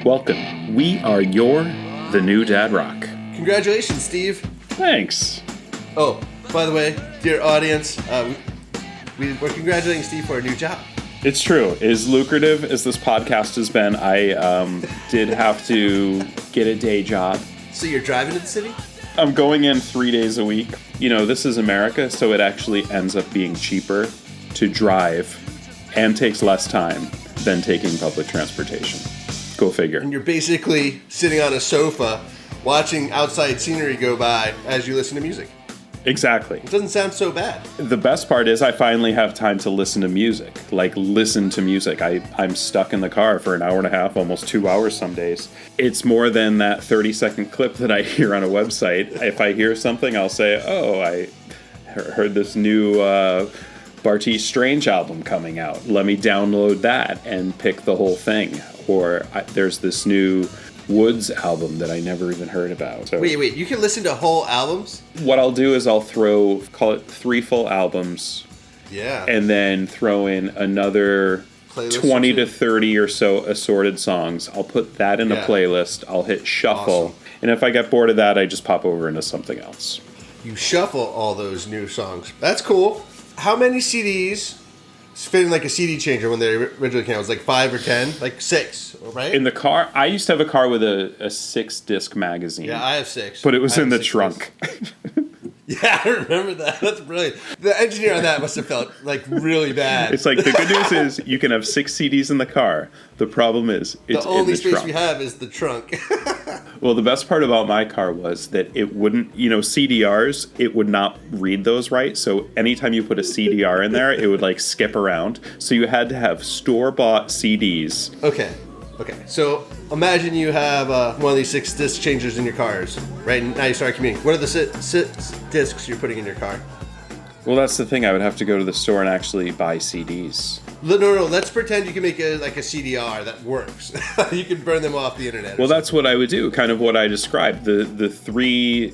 Welcome. We are the new Dad Rock. Congratulations, Steve. Thanks. Oh, by the way, dear audience, we're congratulating Steve for a new job. It's true. As lucrative as this podcast has been, I did have to get a day job. So you're driving to the city? I'm going in 3 days a week. You know, this is America, so it actually ends up being cheaper to drive and takes less time than taking public transportation. Go figure. And you're basically sitting on a sofa watching outside scenery go by as you listen to music. Exactly. It doesn't sound so bad. The best part is I finally have time to listen to music. I'm stuck in the car for an hour and a half, almost 2 hours some days. It's more than that 30-second clip that I hear on a website. If I hear something, I'll say, oh, I heard this new Bartees Strange album coming out. Let me download that and pick the whole thing. Or there's this new Woods album that I never even heard about. So Wait, you can listen to whole albums? what I'll do is I'll call it 3 full albums. Yeah. And then throw in another Playlist 20 to 30 or so assorted songs. I'll put that in a playlist. I'll hit shuffle. Awesome. And if I get bored of that, I just pop over into something else. You shuffle all those new songs. That's cool. How many CDs fit in like a CD changer when they originally came out? It was like 5 or 10? Like 6, right? In the car, I used to have a car with a 6-disc magazine. Yeah, I have 6. But it was in the trunk. Yeah, I remember that. That's brilliant. The engineer on that must have felt like really bad. It's like, the good news is you can have 6 CDs in the car. The problem is it's the only in the space trunk. we have is the trunk. Well, the best part about my car was that it wouldn't, CDRs, it would not read those right. So anytime you put a CDR in there, it would like skip around. So you had to have store-bought CDs. Okay. So imagine you have one of these 6 disc changers in your cars, right? And now you start commuting. What are the 6 discs you're putting in your car? Well, that's the thing. I would have to go to the store and actually buy CDs. No. Let's pretend you can make a CDR that works. You can burn them off the internet. Well, that's what I would do. Kind of what I described. The 3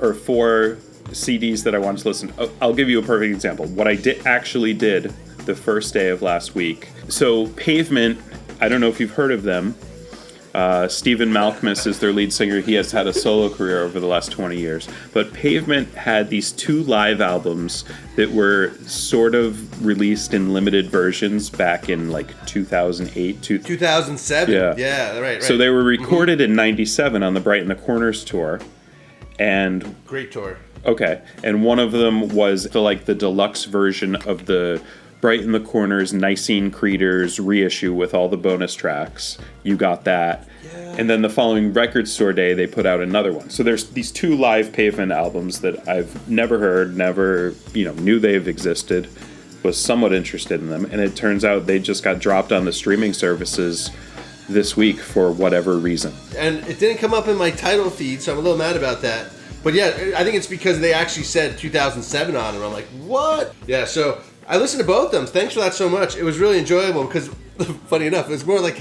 or 4 CDs that I wanted to listen to. I'll give you a perfect example. What I did the first day of last week. So Pavement, I don't know if you've heard of them. Stephen Malkmus is their lead singer. He has had a solo career over the last 20 years. But Pavement had these 2 live albums that were sort of released in limited versions back in like 2008. 2007? Yeah, right. So they were recorded in 97 on the Brighten the Corners tour. And great tour. Okay. And one of them was the deluxe version of the Brighten the Corners Nicene Creators reissue with all the bonus tracks. You got that. Yeah. And then the following record store day, they put out another one. So there's these 2 live Pavement albums that I've never heard, knew they've existed, was somewhat interested in them. And it turns out they just got dropped on the streaming services this week for whatever reason. And it didn't come up in my title feed, so I'm a little mad about that. But yeah, I think it's because they actually said 2007 on them. I'm like, what? Yeah, so I listened to both of them. Thanks for that so much. It was really enjoyable because, funny enough, it was more like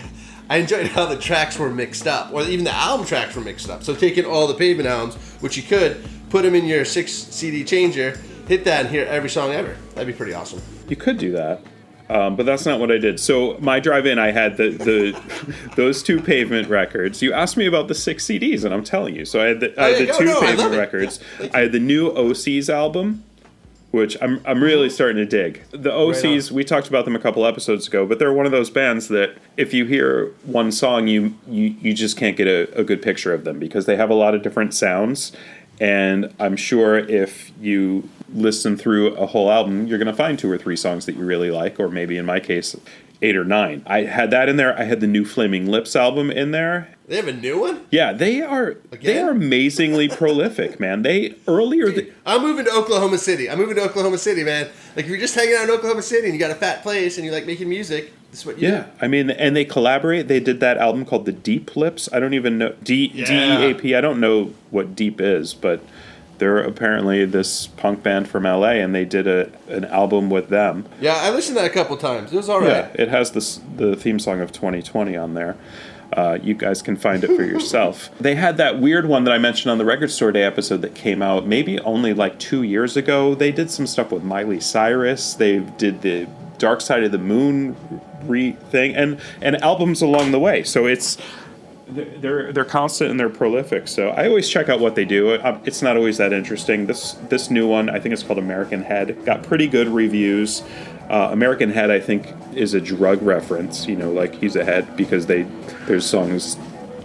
I enjoyed how the tracks were mixed up, or even the album tracks were mixed up. So taking all the Pavement albums, which you could, put them in your 6 CD changer, hit that and hear every song ever. That'd be pretty awesome. You could do that. But that's not what I did. So my drive-in, I had those 2 Pavement records. You asked me about the 6 CDs, and I'm telling you. So I had the 2 Pavement records. Yeah, I had the new OCs album, which I'm really starting to dig. The OCs, we talked about them a couple episodes ago, but they're one of those bands that if you hear one song, you just can't get a good picture of them because they have a lot of different sounds. And I'm sure if you listen through a whole album, you're going to find 2 or 3 songs that you really like, or maybe in my case, 8 or 9. I had that in there. I had the new Flaming Lips album in there. They have a new one? Yeah, they are amazingly prolific, man. I'm moving to Oklahoma City. Man. Like if you're just hanging out in Oklahoma City and you got a fat place and you like making music, this is what you do. Yeah, I mean, and they collaborate. They did that album called The Deep Lips. I don't even know DEAP. I don't know what Deep is, but they're apparently this punk band from LA, and they did an album with them. Yeah, I listened to that a couple times. It was all right. Yeah, it has the theme song of 2020 on there. You guys can find it for yourself. They had that weird one that I mentioned on the Record Store Day episode that came out maybe only like 2 years ago. They did some stuff with Miley Cyrus. They did the Dark Side of the Moon thing and albums along the way. So it's they're constant and they're prolific. So I always check out what they do. It's not always that interesting. This new one, I think it's called American Head, got pretty good reviews. American Head, I think, is a drug reference. Like he's a head because there's songs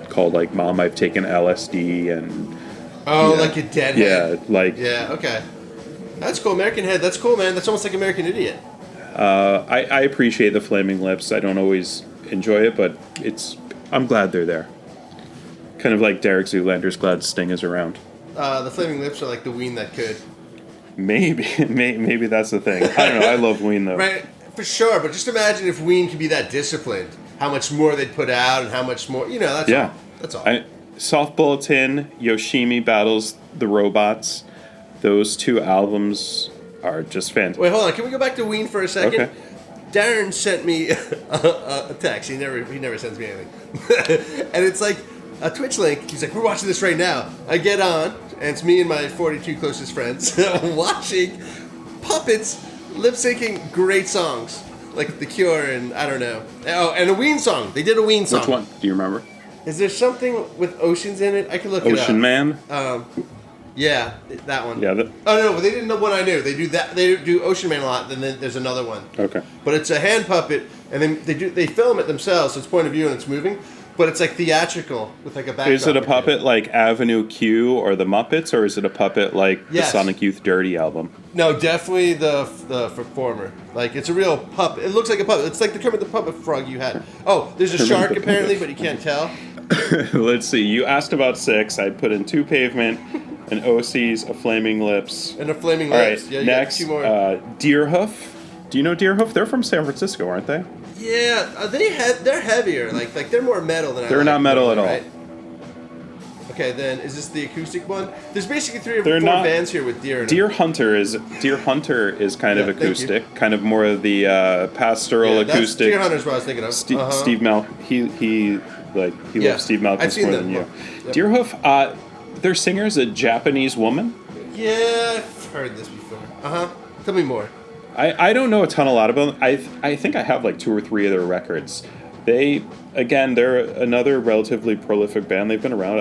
called like "Mom, I've Taken LSD" and like a deadhead. Yeah, okay. That's cool. American Head. That's cool, man. That's almost like American Idiot. I appreciate the Flaming Lips. I don't always enjoy it, but I'm glad they're there. Kind of like Derek Zoolander's glad Sting is around. The Flaming Lips are like the Ween that could. Maybe that's the thing. I don't know. I love Ween though. Right, for sure. But just imagine if Ween could be that disciplined. How much more they'd put out, and how much more. That's all. That's all. Soft Bulletin, Yoshimi Battles the Robots. Those two albums are just fantastic. Wait, hold on. Can we go back to Ween for a second? Okay. Darren sent me a text. He never sends me anything. And it's like a Twitch link. He's like, we're watching this right now. I get on, and it's me and my 42 closest friends watching puppets lip-syncing great songs. Like The Cure and I don't know. Oh, and a Ween song. They did a Ween song. Which one? Do you remember? Is there something with oceans in it? I can look it up. Ocean Man? Yeah, that one. Yeah. No, but they didn't know one I knew. They do that. They do Ocean Man a lot. Then there's another one. Okay. But it's a hand puppet, and then they film it themselves, so it's point of view and it's moving. But it's like theatrical with like a backdrop. Is it a puppet like Avenue Q or the Muppets, or is it a puppet like the Sonic Youth Dirty album? No, definitely the former. Like it's a real puppet. It looks like a puppet. It's like the Kermit the Puppet Frog you had. Oh, there's a shark apparently, but you can't tell. Let's see. You asked about 6. I put in 2 Pavement, an OC's, a Flaming Lips. And a Flaming All Lips. right, Yeah, next, Deerhoof. Do you know Deerhoof? They're from San Francisco, aren't they? Yeah, they're heavier. Like they're more metal than I like. They're not metal at all. Right? Okay, then is this the acoustic one? There's basically 3 or 4 bands here with Deer. Deer Hunter is kind of acoustic, kind of more of the pastoral acoustic. Deer Hunter's what I was thinking of. Steve he loves Steve Malcolm more than you. Yep. Deerhoof, their singer is a Japanese woman. Yeah, I've heard this before. Tell me more. I don't know a lot about them. I think I have like 2 or 3 of their records. They're another relatively prolific band. They've been around.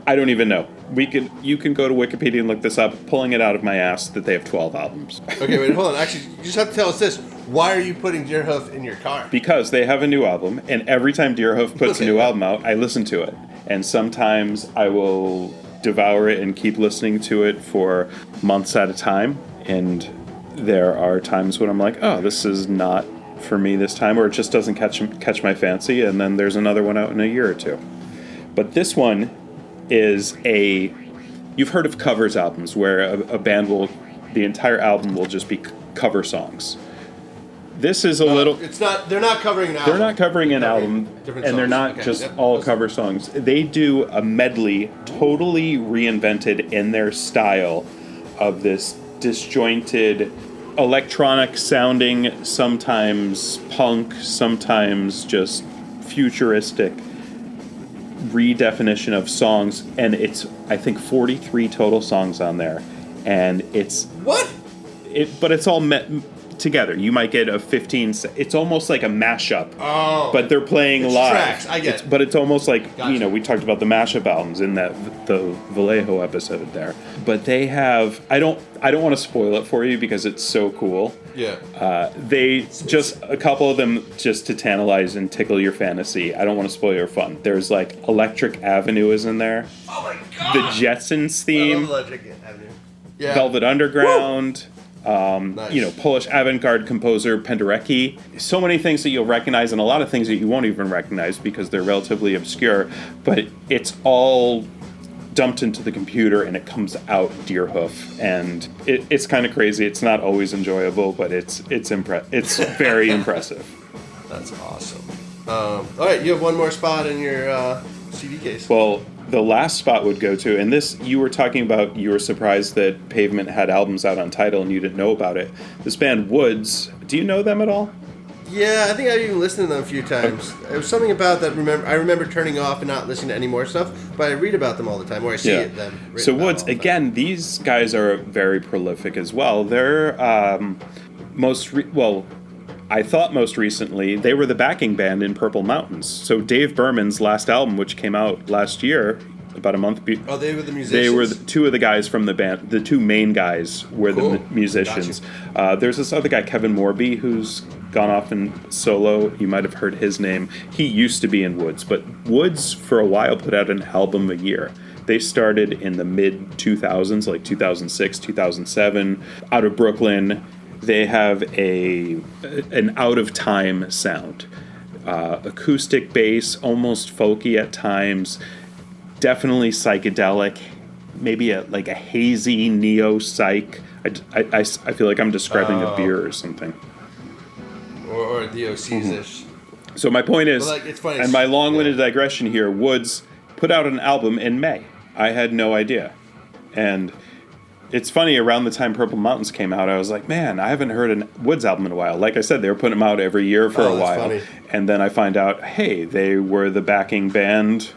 I don't even know. You can go to Wikipedia and look this up. Pulling it out of my ass that they have 12 albums. Okay, wait, hold on. Actually, you just have to tell us this. Why are you putting Deerhoof in your car? Because they have a new album, and every time Deerhoof puts a new album out, I listen to it. And sometimes I will devour it and keep listening to it for months at a time. And there are times when I'm like, oh, this is not for me this time, or it just doesn't catch my fancy, and then there's another one out in a year or 2. But this one is you've heard of covers albums where a band the entire album will just be cover songs. This is they're not covering an album. They're not covering an album, and they're not all cover songs. They do a medley, totally reinvented in their style of this disjointed, electronic sounding, sometimes punk, sometimes just futuristic redefinition of songs, and it's I think 43 total songs on there, and it's but it's all together. You might get a 15. It's almost like a mashup. Oh, but they're playing live. Tracks. I get it. But it's almost like we talked about the mashup albums in the Vallejo episode there. But they have. I don't want to spoil it for you because it's so cool. Yeah. They just a couple of them just to tantalize and tickle your fantasy. I don't want to spoil your fun. There's like Electric Avenue is in there. Oh my god. The Jetsons theme. I love Electric Avenue. Yeah. Velvet Underground. Nice. Polish avant-garde composer Penderecki. So many things that you'll recognize, and a lot of things that you won't even recognize because they're relatively obscure. But it's all dumped into the computer, and it comes out Deerhoof, and it's kind of crazy. It's not always enjoyable, but it's very impressive. That's awesome. All right, you have one more spot in your CD case. Well, the last spot would go to, and this, you were talking about, you were surprised that Pavement had albums out on Tidal and you didn't know about it. This band Woods, do you know them at all? Yeah, I think I've even listened to them a few times. It was something about that. I remember turning off and not listening to any more stuff, but I read about them all the time, or I see them. So Woods, again, these guys are very prolific as well. They're I thought most recently they were the backing band in Purple Mountains. So Dave Berman's last album, which came out last year, about a month Oh, they were the musicians? They were two of the guys from the band. The two main guys were the musicians. There's this other guy, Kevin Morby, who's gone off in solo. You might have heard his name. He used to be in Woods, but Woods for a while put out an album a year. They started in the mid-2000s, like 2006, 2007, out of Brooklyn. They have an out-of-time sound. Acoustic bass, almost folky at times, definitely psychedelic, maybe a hazy neo-psych. I feel like I'm describing a beer or something. Or DOC's-ish. So my point is, it's funny, and my long-winded digression here, Woods put out an album in May. I had no idea. And it's funny, around the time Purple Mountains came out, I was like, man, I haven't heard a Woods album in a while. Like I said, they were putting them out every year for a while. Funny. And then I find out, hey, they were the backing band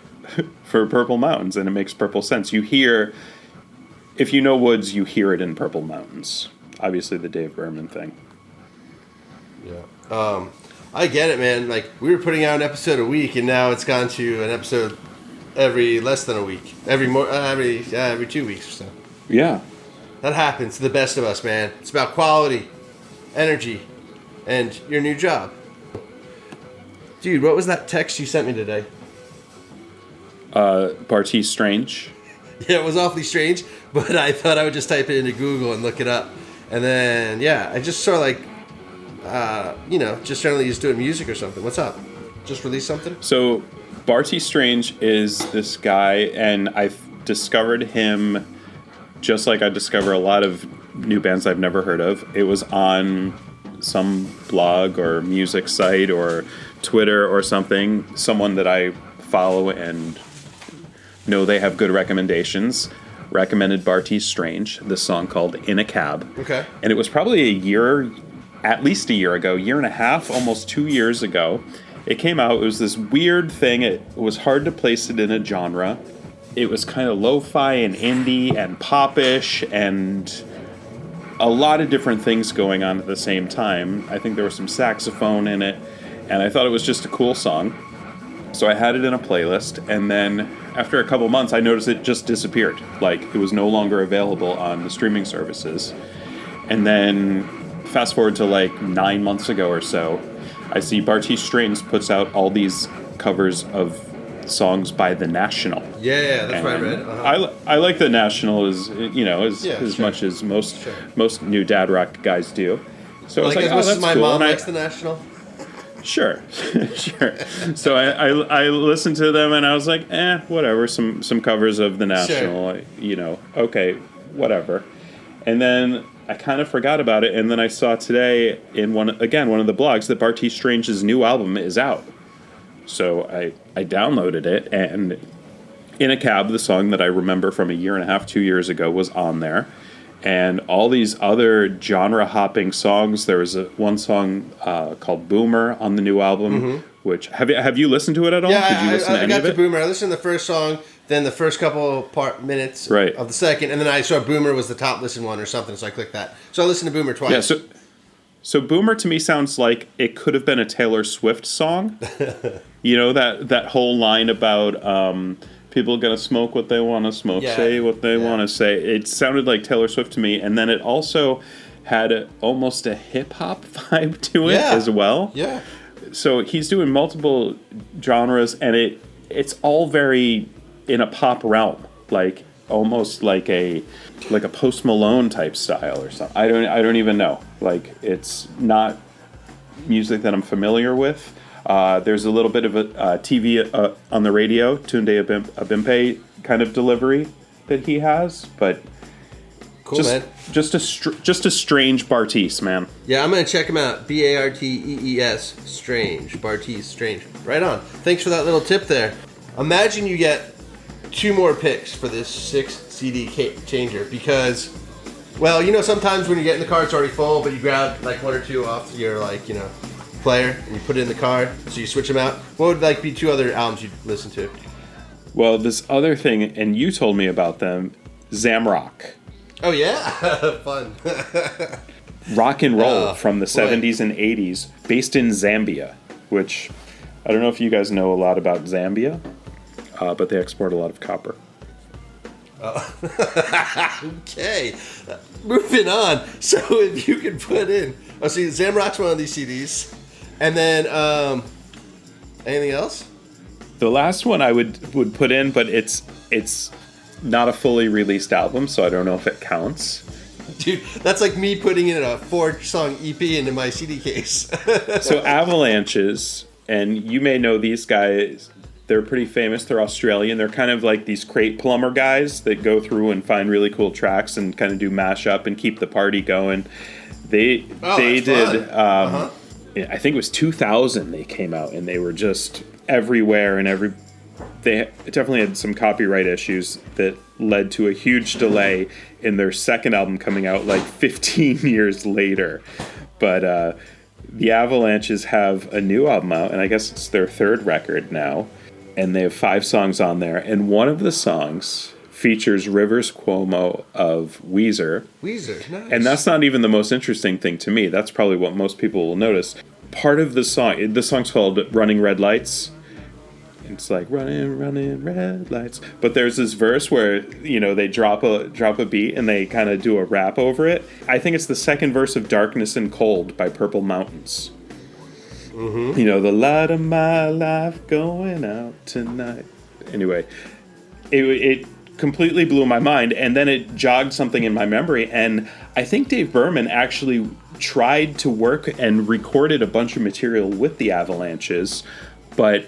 for Purple Mountains, and it makes Purple sense. You hear, if you know Woods, you hear it in Purple Mountains. Obviously the Dave Berman thing. Yeah. I get it, man. Like, we were putting out an episode a week, and now it's gone to an episode every less than a week. Every 2 weeks or so. Yeah. That happens to the best of us, man. It's about quality, energy, and your new job. Dude, what was that text you sent me today? Bartees Strange. Yeah, it was awfully strange, but I thought I would just type it into Google and look it up. And then, yeah, I just saw just generally just doing music or something. What's up? Just released something? So, Bartees Strange is this guy, and I've discovered him just like I discover a lot of new bands I've never heard of. It was on some blog or music site or Twitter or something. Someone that I follow and know they have good recommendations recommended Bartees Strange, this song called In a Cab. Okay. And it was probably at least a year ago, year and a half, almost 2 years ago. It came out. It was this weird thing. It was hard to place it in a genre. It was kind of lo-fi and indie and pop-ish and a lot of different things going on at the same time. I think there was some saxophone in it, and I thought it was just a cool song. So I had it in a playlist, and then after a couple months, I noticed it just disappeared. Like, it was no longer available on the streaming services. And then fast forward to 9 months ago or so, I see Bartees Strange puts out all these covers of songs by The National. Yeah, that's what I read. Uh-huh. I like The National as much as most new dad rock guys do. So I was like, oh, that's my cool. mom likes The National. Sure, sure. So I listened to them and I was like, whatever. Some covers of The National, okay, whatever. And then I kind of forgot about it, and then I saw today in one of the blogs that Bartees Strange's new album is out. So I downloaded it, and In a Cab, the song that I remember from a year and a half, 2 years ago, was on there. And all these other genre-hopping songs. There was one song called Boomer on the new album, which... Have you listened to it at all? Yeah, Did you listen to any I got of to it? Boomer. I listened to the first song, then the first couple minutes of the second, and then I saw Boomer was the top listened one or something, so I clicked that. So I listened to Boomer twice. Yeah, so Boomer to me sounds like it could have been a Taylor Swift song. That whole line about people gonna smoke what they want to smoke, say what they want to say. It sounded like Taylor Swift to me, and then it also had almost a hip hop vibe to it as well. Yeah. So he's doing multiple genres, and it's all very in a pop realm, like almost like a Post Malone type style or something. I don't even know. Like, it's not music that I'm familiar with. There's a little bit of a TV on the radio, Tunde Abimpe kind of delivery that he has, but cool, man. Just a strange Bartees, man. Yeah, I'm gonna check him out. Bartees Strange, Bartees Strange. Right on. Thanks for that little tip there. Imagine you get 2 more picks for this 6 CD changer because, sometimes when you get in the car it's already full, but you grab 1 or 2 off your player and you put it in the car, so you switch them out. What would be 2 other albums you'd listen to? Well, this other thing, and you told me about them, Zamrock. Oh yeah, fun. rock and roll from the 70s and 80s, based in Zambia, which I don't know if you guys know a lot about Zambia, but they export a lot of copper. Okay, moving on. So if you could put in, see, Zamrock's one of these CDs, and then anything else? The last one I would put in, but it's not a fully released album, so I don't know if it counts. Dude, that's like me putting in a 4-song EP into my CD case. So Avalanches, and you may know these guys. They're pretty famous. They're Australian. They're kind of like these crate plumber guys that go through and find really cool tracks and kind of do mashup and keep the party going. They did. I think it was 2000. They came out and they were just everywhere and They definitely had some copyright issues that led to a huge delay in their second album coming out like 15 years later. But the Avalanches have a new album out, and I guess it's their third record now. And they have 5 songs on there, and one of the songs features Rivers Cuomo of Weezer. Weezer, nice. And that's not even the most interesting thing to me. That's probably what most people will notice. Part of the song's called Running Red Lights. It's like running red lights. But there's this verse where, they drop a beat and they kind of do a rap over it. I think it's the second verse of Darkness and Cold by Purple Mountains. Mm-hmm. The light of my life going out tonight. Anyway, it completely blew my mind, and then it jogged something in my memory, and I think Dave Berman actually tried to work and recorded a bunch of material with the Avalanches, but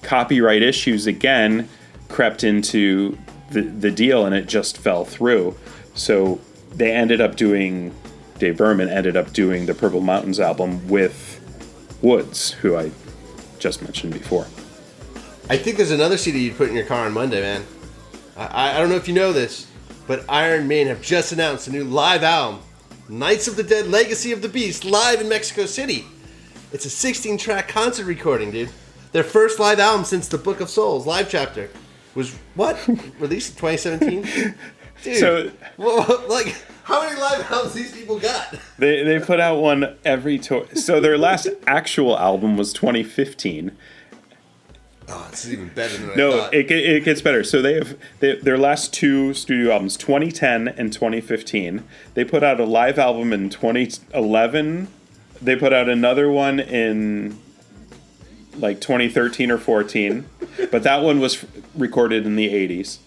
copyright issues again crept into the deal, and it just fell through. So Dave Berman ended up doing the Purple Mountains album with Woods, who I just mentioned before. I think there's another CD you'd put in your car on Monday, man. I don't know if you know this, but Iron Maiden have just announced a new live album, Knights of the Dead Legacy of the Beast, live in Mexico City. It's a 16-track concert recording, dude. Their first live album since the Book of Souls live chapter was, released in 2017? Dude, so, how many live albums these people got? They put out one every tour. So their last actual album was 2015. Oh, it's even better than I No, thought. it gets better. So they have their last 2 studio albums, 2010 and 2015. They put out a live album in 2011. They put out another one in like 2013 or 14. But that one was recorded in the 80s.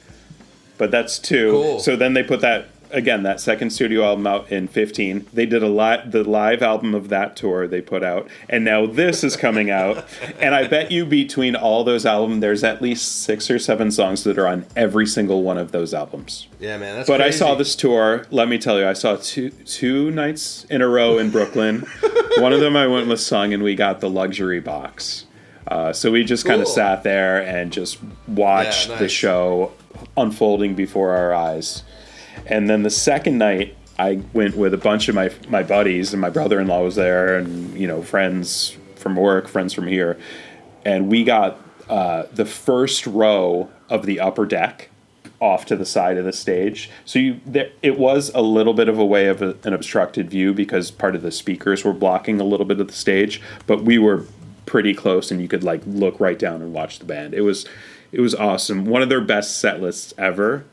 But that's 2. Cool. So then they put that second studio album out in 15. They did the live album of that tour they put out. And now this is coming out. And I bet you between all those albums, there's at least 6 or 7 songs that are on every single one of those albums. Yeah, man, that's But crazy. I saw this tour. Let me tell you, I saw two nights in a row in Brooklyn. One of them I went with Sung, and we got the luxury box. So we just kind of sat there and just watched the show unfolding before our eyes. And then the second night, I went with a bunch of my buddies, and my brother-in-law was there, and friends from work, friends from here, and we got the first row of the upper deck off to the side of the stage. So it was a little bit of a way of an obstructed view because part of the speakers were blocking a little bit of the stage, but we were pretty close, and you could look right down and watch the band. It was awesome. One of their best set lists ever.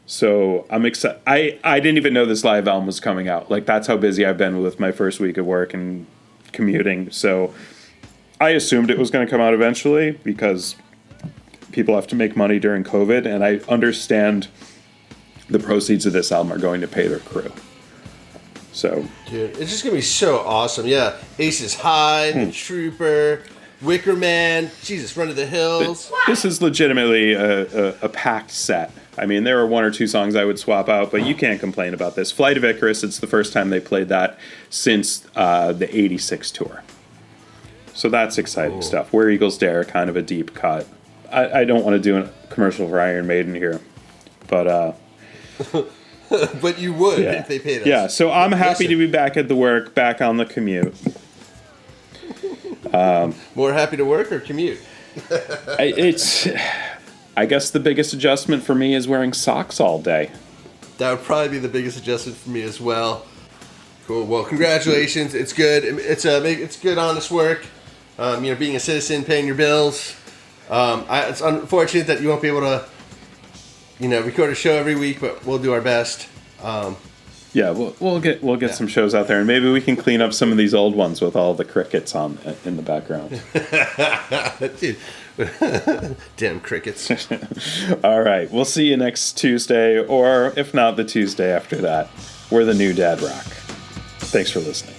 So I'm excited. I didn't even know this live album was coming out. That's how busy I've been with my first week of work and commuting. So I assumed it was going to come out eventually because people have to make money during COVID, and I understand the proceeds of this album are going to pay their crew. So, dude, it's just gonna be so awesome. Yeah, Aces High, The Trooper, Wicker Man, Jesus, Run to the Hills. This is legitimately a packed set. I mean, there are 1 or 2 songs I would swap out, but you can't complain about this. Flight of Icarus, it's the first time they played that since the 86 tour. So that's exciting stuff. Where Eagles Dare, kind of a deep cut. I don't want to do a commercial for Iron Maiden here, but... But you would if they paid us. Yeah, so I'm happy to be back at the work, back on the commute. More happy to work or commute? I guess the biggest adjustment for me is wearing socks all day. That would probably be the biggest adjustment for me as well. Cool. Well, congratulations. It's good. It's good, honest work. Being a citizen, paying your bills. It's unfortunate that you won't be able to, record a show every week, but we'll do our best. Yeah, we'll get some shows out there, and maybe we can clean up some of these old ones with all the crickets on in the background. Dude. Damn crickets. All right, we'll see you next Tuesday, or if not, the Tuesday after that. We're the new Dad Rock. Thanks for listening.